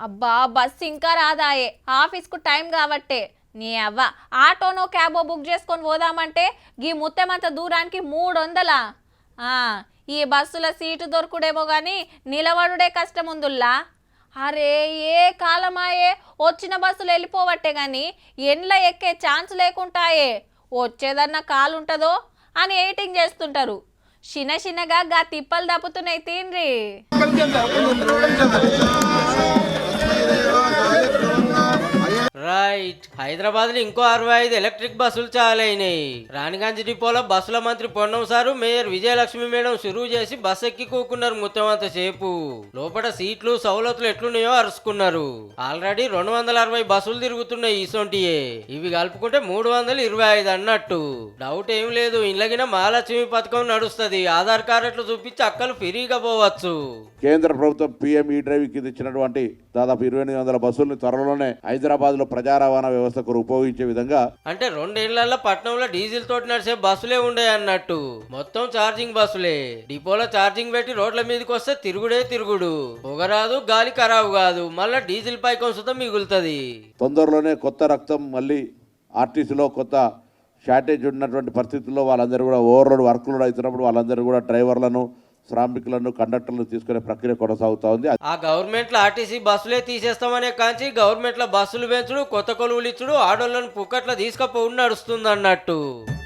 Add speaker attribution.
Speaker 1: అబ్బా బస్ ఇంకా రాదాయే ఆఫీస్కు టైం కాబట్టే నీ అవ్వ ఆటోనో క్యాబో బుక్ చేసుకొని పోదామంటే గీ ముత్తెమంత దూరానికి 300. ఈ బస్సుల సీటు దొరుకుడేమో కానీ నిలబడుడే కష్టం ఉందుల్లా. అరే ఏ కాలమాయే వచ్చిన బస్సులు వెళ్ళిపోవట్టే కానీ ఎండ్ల ఎక్కే ఛాన్స్ లేకుంటాయే. వచ్చేదన్న కాలుంటుందో అని ఎయిటింగ్ చేస్తుంటారు. చిన్నగా గా తిప్పలు తప్పుతున్నాయి తీన్రి.
Speaker 2: రైట్, హైదరాబాద్ లో ఇంకో 65 ఎలక్ట్రిక్ బస్సులు చాలైనాయి. రాణిగంజ్ డిపోలో బస్సుల మంత్రి Ponnam sir, mayor Vijayalakshmi madam షురువు చేసి బస్ ఎక్కి కూకున్నారు మొత్తం అంత సేపు. లోపల సీట్లు సౌలతులు ఎట్లున్నాయో అరుచుకున్నారు. ఆల్రెడీ 260 బస్సులు తిరుగుతున్నాయి ఈసొంటియే. ఇవి కలుపుకుంటే 325 అన్నట్టు. డౌట్ ఏం లేదు, ఇళ్ళగిన మహాలక్ష్మి పథకం నడుస్తుంది. ఆధార్ కార్డులు చూపించి అక్కలు ఫ్రీగా పోవచ్చు.
Speaker 3: కేంద్ర ప్రభుత్వం పిఎం ఈ డ్రైవ్ కింద ఇచ్చినటువంటి దాదాపు 2800 బస్సులను త్వరలోనే హైదరాబాద్ లో ప్రజా రవాణా వ్యవస్థకు ఉపయోగించే విధంగా,
Speaker 2: అంటే 2 ఏళ్లలో పట్నంలో డీజిల్ తోటి నడిచే బస్సులే ఉండే అన్నట్టు. మొత్తం ఛార్జింగ్ బస్సులే. డిపోలో ఛార్జింగ్ పెట్టి రోడ్ల మీదకి వస్తే తిరుగుడే తిరుగుడు. పొగరాదు, గాలి ఖరాబు కాదు, మళ్ళా డీజిల్ పైకం సుతం మిగులుతుంది.
Speaker 3: తొందరలోనే కొత్త రక్తం మళ్ళీ ఆర్టీసీలో కొత్త షార్టేజ్ ఉన్నటువంటి పరిస్థితుల్లో వాళ్ళందరూ కూడా ఓవర్లోడ్ వర్క్లోడ్ అవుతున్నప్పుడు వాళ్ళందరూ కూడా డ్రైవర్లను, శ్రామికులను, కండక్టర్లను తీసుకునే ప్రక్రియ కొనసాగుతా ఉంది.
Speaker 2: ఆ గవర్నమెంట్ లో ఆర్టీసీ బస్సులే తీసేస్తామనే కాంచి గవర్నమెంట్ లో బస్సులు పెంచుడు, కొత్త కొలువులు ఇచ్చుడు, ఆడోళ్ళను పుక్కట్ల తీసుకపోయి నడుస్తుంది అన్నట్టు.